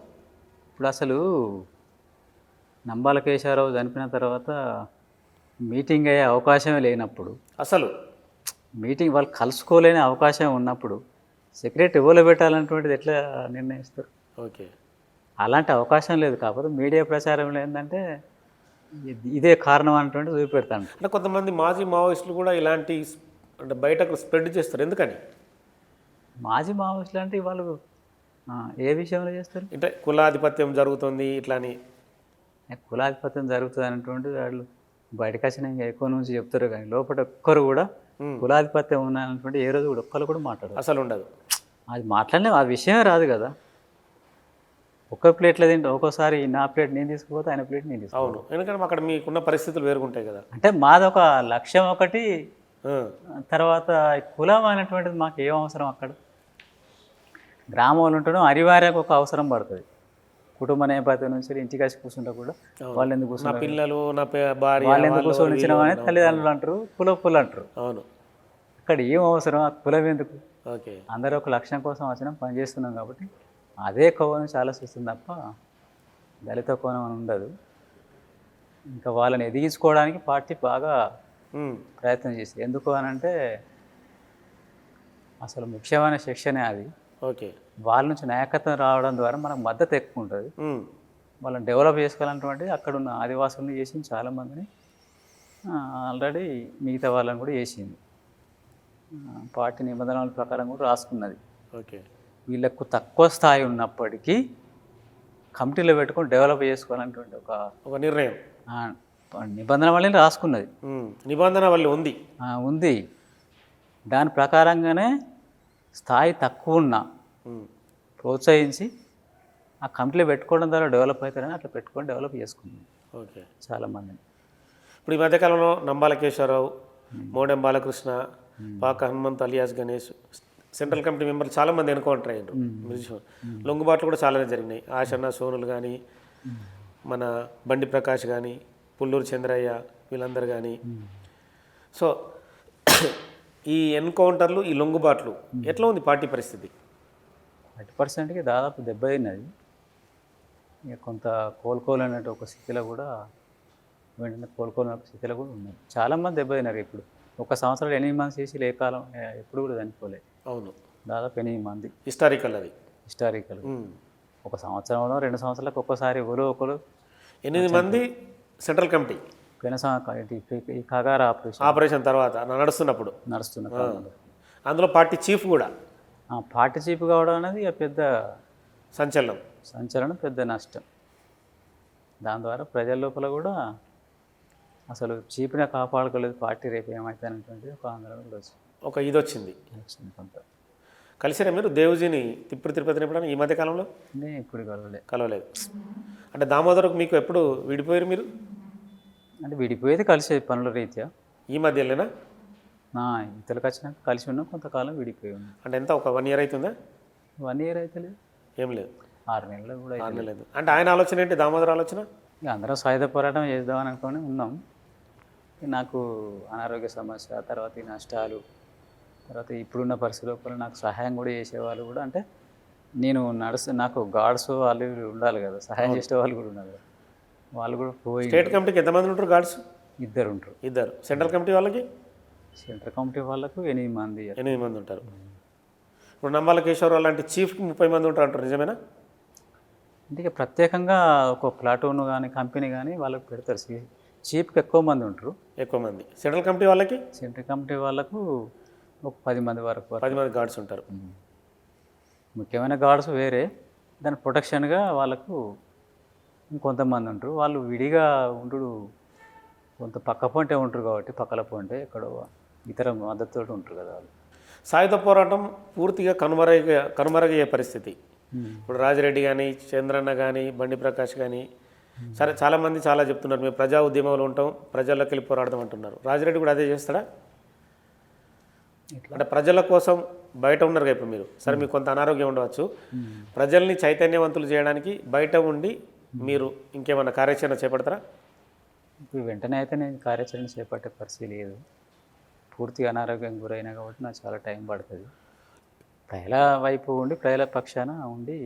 ఇప్పుడు అసలు నంబాల కేశవరావు చనిపోయిన తర్వాత మీటింగ్ అయ్యే అవకాశమే లేనప్పుడు, అసలు మీటింగ్ వాళ్ళు కలుసుకోలేని అవకాశం ఉన్నప్పుడు సెక్రటరీ ఎవరు పెట్టాలన్నటువంటిది ఎట్లా నిర్ణయిస్తారు? ఓకే. అలాంటి అవకాశం లేదు. కాకపోతే మీడియా ప్రచారంలో ఏంటంటే ఇదే కారణం అన్నటువంటి చూపెడతాను. అంటే కొంతమంది మాజీ మావోయిస్టులు కూడా ఇలాంటి అంటే బయటకు స్ప్రెడ్ చేస్తారు, ఎందుకని? మాజీ మావోయిస్టులు అంటే వాళ్ళు ఏ విషయంలో చేస్తారు? అంటే కులాధిపత్యం జరుగుతుంది ఇట్లా అని. కులాధిపత్యం జరుగుతుంది అనేటువంటి వాళ్ళు బయటకు వచ్చిన ఇంకా ఎక్కువ నుంచి చెప్తారు, కానీ లోపల ఒక్కరు కూడా కులాధిపత్యం ఉన్నటువంటి ఏ రోజు కూడా ఒక్కరు కూడా మాట్లాడరు, అసలు ఉండదు. అది మాట్లాడలే, ఆ విషయమే రాదు కదా. ఒక్క ప్లేట్లో తింటే ఒక్కోసారి నా ప్లేట్ నేను తీసుకుపోతే ఆయన ప్లేట్ నేను తీసుకుపోతాను. అవును, ఎందుకంటే అక్కడ మీకున్న పరిస్థితులు వేరుగుంటాయి కదా. అంటే మాదొక లక్ష్యం ఒకటి, ఆ, తర్వాత కులం అనేటువంటిది మాకు ఏం అవసరం అక్కడ. గ్రామంలో ఉంటడం అనివార్యంగా ఒక అవసరం పడుతుంది. కుటుంబ నేపథ్యం నుంచి ఇంటికి వచ్చి కూర్చుంటే కూడా వాళ్ళు ఎందుకు నా కూర్చున్నారు, పిల్లలు నా భార్య వాళ్ళు ఎందుకు కూర్చొని అని తల్లిదండ్రులు అంటారు, కుల అంటారు. అవును. అక్కడ ఏం అవసరం, ఆ కులం ఎందుకు? ఓకే. అందరూ ఒక లక్ష్యం కోసం వచ్చినాం, పనిచేస్తున్నాం కాబట్టి అదే కోణం నుంచి ఆలోచిస్తుంది తప్ప దళిత కోణం అని ఉండదు. ఇంకా వాళ్ళని ఎదిగించుకోవడానికి పార్టీ బాగా ప్రయత్నం చేసింది. ఎందుకు అని అంటే అసలు ముఖ్యమైన శిక్షణే అది. ఓకే. వాళ్ళ నుంచి నాయకత్వం రావడం ద్వారా మనకు మద్దతు ఎక్కువ ఉంటుంది. వాళ్ళని డెవలప్ చేసుకోవాలన్నటువంటి అక్కడ ఉన్న ఆదివాసులను చేసింది, చాలామందిని ఆల్రెడీ మిగతా వాళ్ళని కూడా చేసింది. పార్టీ నిబంధనల ప్రకారం కూడా రాసుకున్నది. ఓకే. వీళ్ళకు తక్కువ స్థాయి ఉన్నప్పటికీ కమిటీలో పెట్టుకొని డెవలప్ చేసుకోవాలనేటువంటి ఒక నిర్ణయం నిబంధన వల్ల రాసుకున్నది. నిబంధన వల్ల ఉంది. ఉంది. దాని ప్రకారంగానే స్థాయి తక్కువ ఉన్న ప్రోత్సహించి ఆ కమిటీలో పెట్టుకోవడం ద్వారా డెవలప్ అవుతారని అట్లా పెట్టుకొని డెవలప్ చేసుకుంది ఓకే చాలామందిని. ఇప్పుడు ఈ మధ్యకాలంలో నంబాల కేశవరావు, మోడెం బాలకృష్ణ, పాక Hanumanth alias Ganesh central committee మెంబర్లు చాలామంది ఎన్కౌంటర్ అయ్యారు. లొంగుబాట్లు కూడా చాలానే జరిగినాయి. ఆశన్న సోనులు కానీ, మన బండి ప్రకాష్ కానీ, పుల్లూరు చంద్రయ్య, వీళ్ళందరూ కానీ. సో ఈ ఎన్కౌంటర్లు, ఈ లొంగుబాట్లు ఎట్లా ఉంది పార్టీ పరిస్థితి? 30%కి దాదాపు దెబ్బతిన్నది. ఇక కొంత కోలుకోలేనట్టు ఒక స్థితిలో కూడా, వెంటనే కోలుకోలేని స్థితిలో కూడా ఉన్నాయి. చాలామంది దెబ్బతిన్నారు. ఇప్పుడు ఒక సంవత్సరాలు 8 మంది చేసి ఏ కాలం ఎప్పుడు కూడా చనిపోలేదు. అవును, దాదాపు 8 మంది. హిస్టారికల్ అది. హిస్టారికల్. ఒక సంవత్సరంలో 2 సంవత్సరాలకు ఒక్కసారి ఒకరు 8 మంది సెంట్రల్ కమిటీ ఈ కగార ఆపరేషన్ తర్వాత నడుస్తున్న కాలంలో అందులో పార్టీ చీఫ్ కూడా. పార్టీ చీఫ్ కావడం అనేది పెద్ద సంచలనం, పెద్ద నష్టం. దాని ద్వారా ప్రజల లోపల కూడా అసలు చీఫ్నే కాపాడుకోలేదు పార్టీ, రేపు ఏమవుతుంది అనేటువంటి ఒక ఆందోళన కూడా ఒక ఇది వచ్చింది కొంత. కలిసిరా మీరు దేవ్జీని తిరుపతిని ఎప్పుడైనా ఈ మధ్య కాలంలో? ఇప్పుడు కలవలేదు. అంటే దామోదరకు మీకు ఎప్పుడు విడిపోయారు మీరు? అంటే విడిపోయేది కలిసి పనుల రీత్యా. ఈ మధ్యలోనా? ఇతరులకు వచ్చినాక కలిసి ఉన్నాం, కొంతకాలం విడిపోయి ఉన్నాం. అంటే ఎంత, ఒక 1 year అవుతుందా? 1 year అయితే లేదు, ఏం లేదు, 6 నెలలు కూడా 6 నెలలు. అంటే ఆయన ఆలోచన ఏంటి, దామోదర్ ఆలోచన? ఇక అందరం సాయుధ పోరాటం చేద్దామని అనుకుని ఉన్నాం. నాకు అనారోగ్య సమస్య, తర్వాత ఈ నష్టాలు, తర్వాత ఇప్పుడున్న పరిస్థితి లోపల నాకు సహాయం కూడా చేసేవాళ్ళు కూడా, అంటే నేను నాకు గార్డ్స్ వాళ్ళు ఉండాలి కదా, సహాయం చేసే వాళ్ళు కూడా ఉన్నారు కదా, వాళ్ళు కూడా పోయి. స్టేట్ కమిటీకి ఎంతమంది ఉంటారు గార్డ్స్? ఇద్దరు ఉంటారు. ఇద్దరు. సెంట్రల్ కమిటీ వాళ్ళకి సెంట్రల్ కమిటీ వాళ్ళకు 8 మంది. 8 మంది ఉంటారు. ఇప్పుడు నమ్మాల కేశవరావు లాంటి చీఫ్కి 30 మంది ఉంటారు అంటారు, నిజమేనా? అంటే ఇక ప్రత్యేకంగా ఒక ప్లాటూన్ కానీ కంపెనీ కానీ వాళ్ళకు పెడతారు. చీఫ్కి ఎక్కువ మంది ఉంటారు. ఎక్కువ మంది. సెంట్రల్ కమిటీ వాళ్ళకి సెంట్రల్ కమిటీ వాళ్ళకు ఒక 10 మంది వరకు 10 మంది గార్డ్స్ ఉంటారు. ముఖ్యమైన గార్డ్స్ వేరే, దాని ప్రొటెక్షన్గా వాళ్ళకు ఇంకొంతమంది ఉంటారు. వాళ్ళు విడిగా ఉండు కొంత పక్క పొంటే ఉంటారు కాబట్టి పక్కల పొంటే ఎక్కడో ఇతర మద్దతుతో ఉంటారు కదా వాళ్ళు. సాయుధ పోరాటం పూర్తిగా కనుమరుగయ్యే పరిస్థితి. ఇప్పుడు రాజిరెడ్డి కానీ, చంద్రన్న కానీ, బండి ప్రకాష్ కానీ, సరే చాలామంది చాలా చెప్తున్నారు మేము ప్రజా ఉద్యమంలో ఉంటాం, ప్రజల్లోకి వెళ్ళి పోరాడదాం అంటున్నారు. రాజిరెడ్డి కూడా అదే చేస్తాడా? అంటే ప్రజల కోసం బయట ఉన్నారు కదా ఇప్పుడు మీరు, సరే మీకు కొంత అనారోగ్యం ఉండవచ్చు, ప్రజల్ని చైతన్యవంతులు చేయడానికి బయట ఉండి మీరు ఇంకేమైనా కార్యాచరణ చేపడతారా? ఇప్పుడు వెంటనే అయితే నేను కార్యాచరణ చేపట్టే పరిస్థితి లేదు. పూర్తిగా అనారోగ్యం గురైనా కాబట్టి నాకు చాలా టైం పడుతుంది. ప్రజల వైపు ఉండి ప్రజల పక్షాన ఉండి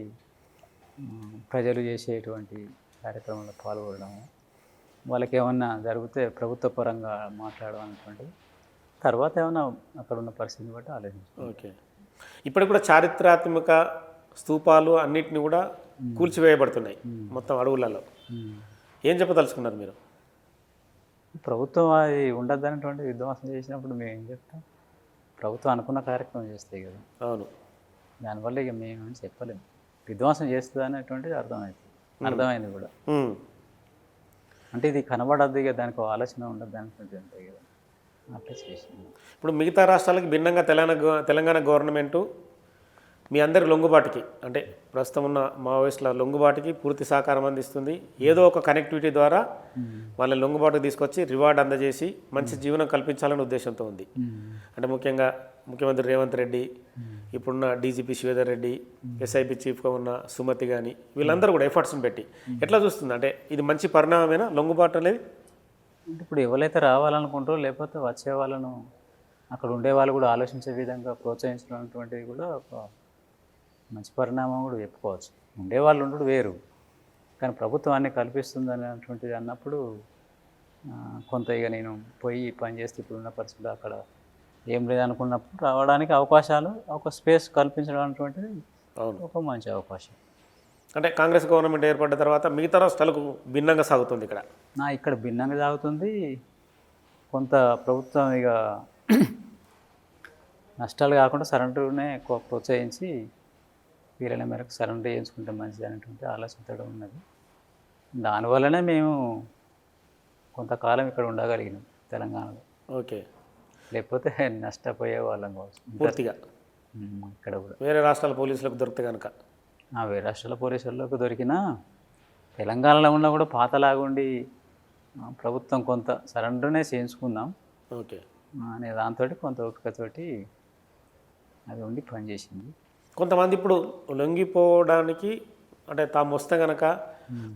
ప్రజలు చేసేటువంటి కార్యక్రమంలో పాల్గొనడం, వాళ్ళకి ఏమన్నా జరిగితే ప్రభుత్వ పరంగా మాట్లాడడం అనేటువంటి తర్వాత ఏమైనా అక్కడ ఉన్న పరిస్థితిని బట్టి ఆలోచించాలి. ఓకే. ఇప్పటికి కూడా చారిత్రాత్మక స్తూపాలు అన్నిటిని కూడా కూల్చివేయబడుతున్నాయి మొత్తం అడవులలో. ఏం చెప్పదలుచుకున్నారు మీరు? ప్రభుత్వం అది ఉండద్దనేటువంటి విధ్వంసం చేసినప్పుడు మేము ఏం చెప్తాం? ప్రభుత్వం అనుకున్న కార్యక్రమం చేస్తాయి కదా. అవును. దానివల్ల ఇక మేము చెప్పలేము. విధ్వంసం చేస్తుంది అనేటువంటిది అర్థమైంది కూడా. అంటే ఇది కనబడద్దు, ఇక దానికి ఆలోచన ఉండద్దు అనేటువంటిది ఉంటాయి కదా, అట్లా చేసింది. ఇప్పుడు మిగతా రాష్ట్రాలకు భిన్నంగా తెలంగాణ గవర్నమెంటు మీ అందరి లొంగుబాటుకి, అంటే ప్రస్తుతం ఉన్న మావోయిస్టుల లొంగుబాటుకి పూర్తి సహకారం అందిస్తుంది. ఏదో ఒక కనెక్టివిటీ ద్వారా వాళ్ళని లొంగుబాటుకు తీసుకొచ్చి రివార్డ్ అందజేసి మంచి జీవనం కల్పించాలనే ఉద్దేశంతో ఉంది. అంటే ముఖ్యంగా ముఖ్యమంత్రి రేవంత్ రెడ్డి, ఇప్పుడున్న డీజీపీ శ్రీధర్ రెడ్డి, ఎస్ఐపి చీఫ్గా ఉన్న సుమతి కానీ, వీళ్ళందరూ కూడా ఎఫర్ట్స్ని పెట్టి ఎట్లా చూస్తుంది? అంటే ఇది మంచి పరిణామమేనా లొంగుబాటు అనేది? అంటే ఇప్పుడు ఎవరైతే రావాలనుకుంటారో లేకపోతే వచ్చే వాళ్ళను అక్కడ ఉండే వాళ్ళు కూడా ఆలోచించే విధంగా ప్రోత్సహించినటువంటిది కూడా ఒక మంచి పరిణామం కూడా చెప్పుకోవచ్చు. ఉండేవాళ్ళు ఉండడు వేరు, కానీ ప్రభుత్వాన్ని కల్పిస్తుంది అనేటువంటిది అన్నప్పుడు కొంత ఇక నేను పోయి పని చేస్తే ఇప్పుడున్న పరిస్థితులు అక్కడ ఏం లేదనుకున్నప్పుడు రావడానికి అవకాశాలు, ఒక స్పేస్ కల్పించడం అనేటువంటిది ఒక మంచి అవకాశం. అంటే కాంగ్రెస్ గవర్నమెంట్ ఏర్పడిన తర్వాత మిగతా రాష్ట్రాలకు భిన్నంగా సాగుతుంది ఇక్కడ భిన్నంగా సాగుతుంది. కొంత ప్రభుత్వం ఇక నష్టాలు కాకుండా సరెండర్నే ఎక్కువ ప్రోత్సహించి వీలైన మేరకు సరెండర్ చేయించుకుంటే మంచిది అనేటువంటి ఆలోచనతో ఉన్నది. దానివల్లనే మేము కొంతకాలం ఇక్కడ ఉండగలిగినాం తెలంగాణలో. ఓకే. లేకపోతే నష్టపోయే వాళ్ళం కావచ్చు పూర్తిగా. ఇక్కడ కూడా వేరే రాష్ట్రాల పోలీసులకు దొరికితే కనుక, వేరే రాష్ట్రాల పోలీసులకు దొరికినా తెలంగాణలో ఉన్నా కూడా పాతలాగుండి ప్రభుత్వం కొంత సరెండర్నే చేయించుకుందాం ఓకే అనే దాంతో కొంత ఓపికతోటి అది ఉండి పనిచేసింది. కొంతమంది ఇప్పుడు లొంగిపోవడానికి అంటే తాము వస్తే కనుక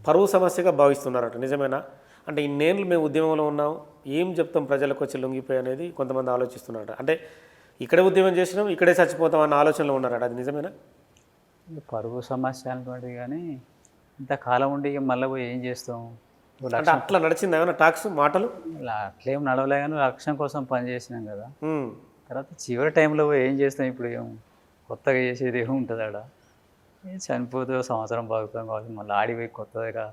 పరువు సమస్యగా భావిస్తున్నారట, నిజమేనా? అంటే ఇన్నేళ్ళు మేము ఉద్యమంలో ఉన్నాం, ఏం చెప్తాం ప్రజలకు వచ్చి లొంగిపోయి అనేది కొంతమంది ఆలోచిస్తున్నారట. అంటే ఇక్కడే ఉద్యమం చేసినాం, ఇక్కడే చచ్చిపోతాం అన్న ఆలోచనలో ఉన్నారట, అది నిజమేనా? పరువు సమస్య అనేటువంటిది కానీ ఇంతకాలం ఉండి ఇక మళ్ళీ పోయి ఏం చేస్తాం? అంటే అట్లా నడిచింది ఏమైనా టాక్స్ మాటలు? అట్లేం నడవలే కానీ లక్ష్యం కోసం పని చేసినాం కదా. తర్వాత చివరి టైంలో పోయి ఏం చేస్తాం? ఇప్పుడు ఏం కొత్తగా చేసేది ఏముంటుంది ఆడ? చనిపోతే సంవత్సరం బాగుతాం కాబట్టి మళ్ళీ ఆడిపోయి కొత్తగా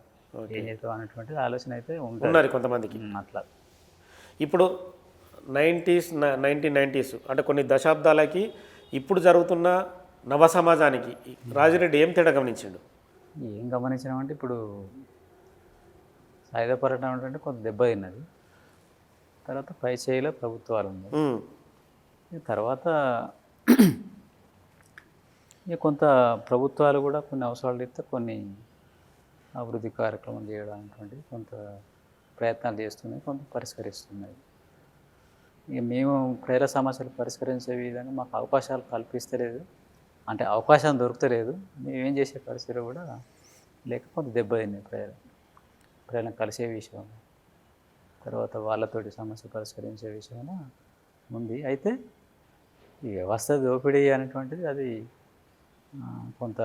ఏం చేస్తాం అనేటువంటిది ఆలోచన అయితే ఉంటుంది కొంతమందికి. అట్లా ఇప్పుడు 1990s అంటే కొన్ని దశాబ్దాలకి ఇప్పుడు జరుగుతున్న నవ సమాజానికి రాజిరెడ్డి ఏం తేడా గమనించాడు? ఏం గమనించినామంటే ఇప్పుడు సాయుధ పోరాటం అంటే కొంత దెబ్బతిన్నది. తర్వాత పై చేయిలో ప్రభుత్వాలు ఉన్నాయి. తర్వాత ఇక కొంత ప్రభుత్వాలు కూడా కొన్ని అవసరాలు ఇస్తే కొన్ని అభివృద్ధి కార్యక్రమం చేయడానికి కొంత ప్రయత్నాలు చేస్తున్నాయి, కొంత పరిష్కరిస్తున్నాయి. ఇక మేము ప్రజల సమస్యలు పరిష్కరించే విధంగా మాకు అవకాశాలు కల్పిస్తలేదు, అంటే అవకాశం దొరుకుతలేదు. మేమేం చేసే పరిస్థితి కూడా లేక కొంత దెబ్బతిన్నాయి ప్రజలను కలిసే విషయం, తర్వాత వాళ్ళతోటి సమస్య పరిష్కరించే విషయాన ఉంది. అయితే ఈ వ్యవస్థ దోపిడీ అనేటువంటిది అది కొంత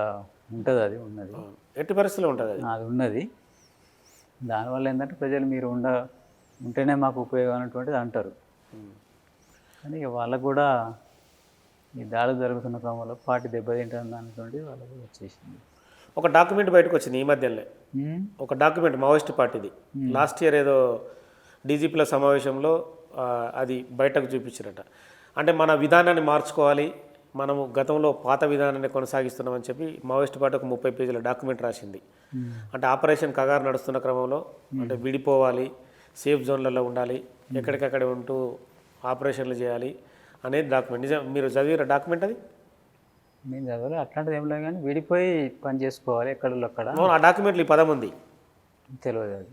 ఉంటుంది, అది ఉన్నది, ఎట్టి పరిస్థితుల్లో ఉంటుంది, అది ఉన్నది. దానివల్ల ఏంటంటే ప్రజలు మీరు ఉంటేనే మాకు ఉపయోగం అనేటువంటిది అంటారు. కానీ ఇక వాళ్ళకు కూడా ఈ దాడులు జరుగుతున్న క్రమంలో పార్టీ దెబ్బతింటుంది అనేటువంటిది వాళ్ళకు వచ్చేసింది. ఒక డాక్యుమెంట్ బయటకు వచ్చింది ఈ మధ్యనే, ఒక డాక్యుమెంట్ మావోయిస్ట్ పార్టీది. లాస్ట్ ఇయర్ ఏదో డీజీపీల సమావేశంలో అది బయటకు చూపించారట. అంటే మన విధానాన్ని మార్చుకోవాలి, మనము గతంలో పాత విధానాన్ని కొనసాగిస్తున్నామని చెప్పి మావోయిస్ట్ పార్టీ ఒక 30 పేజీల డాక్యుమెంట్ రాసింది. అంటే ఆపరేషన్ కగారు నడుస్తున్న క్రమంలో అంటే విడిపోవాలి, సేఫ్ జోన్లలో ఉండాలి, ఎక్కడికక్కడ ఉంటూ ఆపరేషన్లు చేయాలి అనేది డాక్యుమెంట్. నిజం మీరు చదివిన డాక్యుమెంట్ అది? మేము చదవాలి అట్లాంటిది ఏం లేదు, కానీ విడిపోయి పని చేసుకోవాలి ఎక్కడ అక్కడ. ఆ డాక్యుమెంట్లో ఈ పదం ఉంది. తెలియదు అది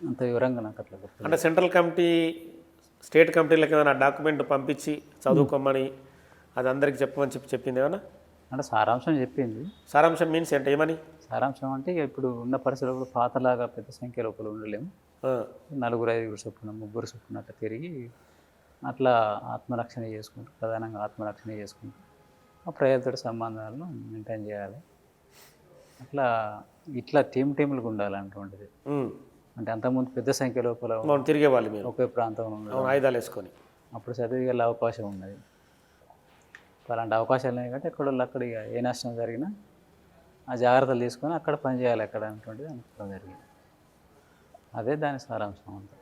అంత వివరంగా నాకు అట్లా గుర్తు. అంటే సెంట్రల్ కమిటీ స్టేట్ కమిటీలకు ఏమైనా డాక్యుమెంట్ పంపించి చదువుకోమని అది అందరికి చెప్పమని చెప్పింది ఏమన్నా? అంటే సారాంశం చెప్పింది. సారాంశం మీన్స్ అంటే ఏమని? సారాంశం అంటే ఇక ఇప్పుడు ఉన్న పరిస్థితుల్లో పాతలాగా పెద్ద సంఖ్య లోపల ఉండలేము, 4-5 చొప్పున 3 చొప్పున అట్లా తిరిగి అట్లా ఆత్మరక్షణ చేసుకుంటూ, ప్రధానంగా ఆత్మరక్షణ చేసుకుంటూ ఆ ప్రజలతో సంబంధాలను మెయింటైన్ చేయాలి. ఇట్లా టీములకు ఉండాలన్నటువంటిది. అంటే అంతకుముందు పెద్ద సంఖ్య లోపల తిరిగేవాళ్ళు మీరు ఒకే ప్రాంతంలో ఉండడం, ఆయుధాలు వేసుకొని అప్పుడు చదివిగల అవకాశం ఉన్నది. అలాంటి అవకాశాలు లేవు కాబట్టి ఎక్కడో అక్కడ ఇక ఏ నష్టం జరిగినా ఆ జాగ్రత్తలు తీసుకొని అక్కడ పనిచేయాలి అక్కడ అనేటువంటిది అనుకోవడం జరిగింది. అదే దాని సారాంశం అంతా.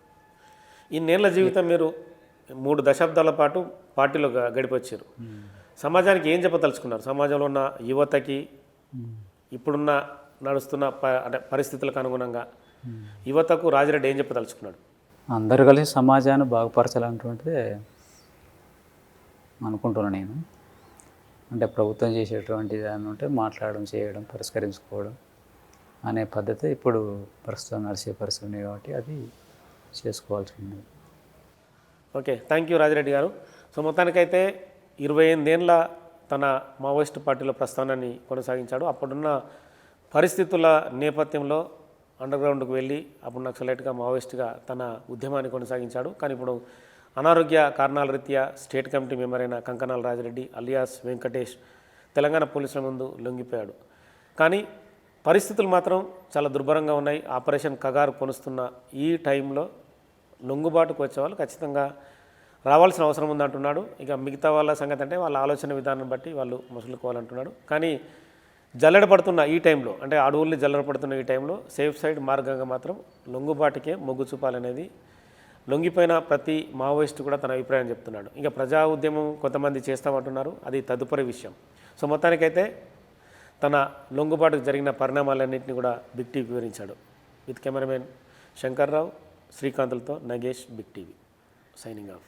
ఇన్నేళ్ల జీవితం మీరు 3 దశాబ్దాల పాటు పార్టీలో గడిపొచ్చారు. సమాజానికి ఏం చెప్పదలుచుకున్నారు? సమాజంలో ఉన్న యువతకి ఇప్పుడున్న నడుస్తున్న అంటే పరిస్థితులకు అనుగుణంగా యువతకు రాజిరెడ్డి ఏం చెప్పదలుచుకున్నాడు? అందరు కలిసి సమాజాన్ని బాగుపరచాలన్నటువంటిదే అనుకుంటున్నాను నేను. అంటే ప్రభుత్వం చేసేటువంటి దాన్ని ఉంటే మాట్లాడడం, చేయడం, పరిష్కరించుకోవడం అనే పద్ధతి ఇప్పుడు ప్రస్తుతం నడిచే పరిస్థితి ఉంది కాబట్టి అది చేసుకోవాల్సి ఉన్నది. ఓకే, థ్యాంక్ యూ రాజిరెడ్డి గారు. సో మొత్తానికైతే 28 ఏళ్ళ తన మావోయిస్ట్ పార్టీలో ప్రస్థానాన్ని కొనసాగించాడు. అప్పుడున్న పరిస్థితుల నేపథ్యంలో అండర్గ్రౌండ్కి వెళ్ళి అప్పుడు నక్సలైట్గా మావోయిస్ట్గా తన ఉద్యమాన్ని కొనసాగించాడు. కానీ ఇప్పుడు అనారోగ్య కారణాల రీత్యా స్టేట్ కమిటీ మెంబర్ అయిన కంకనాల రాజిరెడ్డి అలియాస్ వెంకటేష్ తెలంగాణ పోలీసుల ముందు లొంగిపోయాడు. కానీ పరిస్థితులు మాత్రం చాలా దుర్భరంగా ఉన్నాయి. ఆపరేషన్ కగారు కొనుస్తున్న ఈ టైంలో లొంగుబాటుకు వచ్చేవాళ్ళు ఖచ్చితంగా రావాల్సిన అవసరం ఉందంటున్నాడు. ఇక మిగతా వాళ్ళ సంగతి అంటే వాళ్ళ ఆలోచన విధానం బట్టి వాళ్ళు మసులుకోవాలంటున్నాడు. కానీ జల్లెడ పడుతున్న ఈ టైంలో, అంటే అడవుల్ని జల్లెడ పడుతున్న ఈ టైంలో సేఫ్ సైడ్ మార్గంగా మాత్రం లొంగుబాటుకే మొగ్గు చూపాలనేది లొంగిపోయిన ప్రతి మావోయిస్టు కూడా తన అభిప్రాయం చెప్తున్నాడు. ఇంకా ప్రజా ఉద్యమం కొంతమంది చేస్తామంటున్నారు, అది తదుపరి విషయం. సో మొత్తానికైతే తన లొంగుబాటుకు జరిగిన పరిణామాలన్నింటినీ కూడా బిగ్ టీవీ వివరించాడు. విత్ కెమెరామెన్ శంకర్రావు, శ్రీకాంతులతో Nagesh, big TV signing of.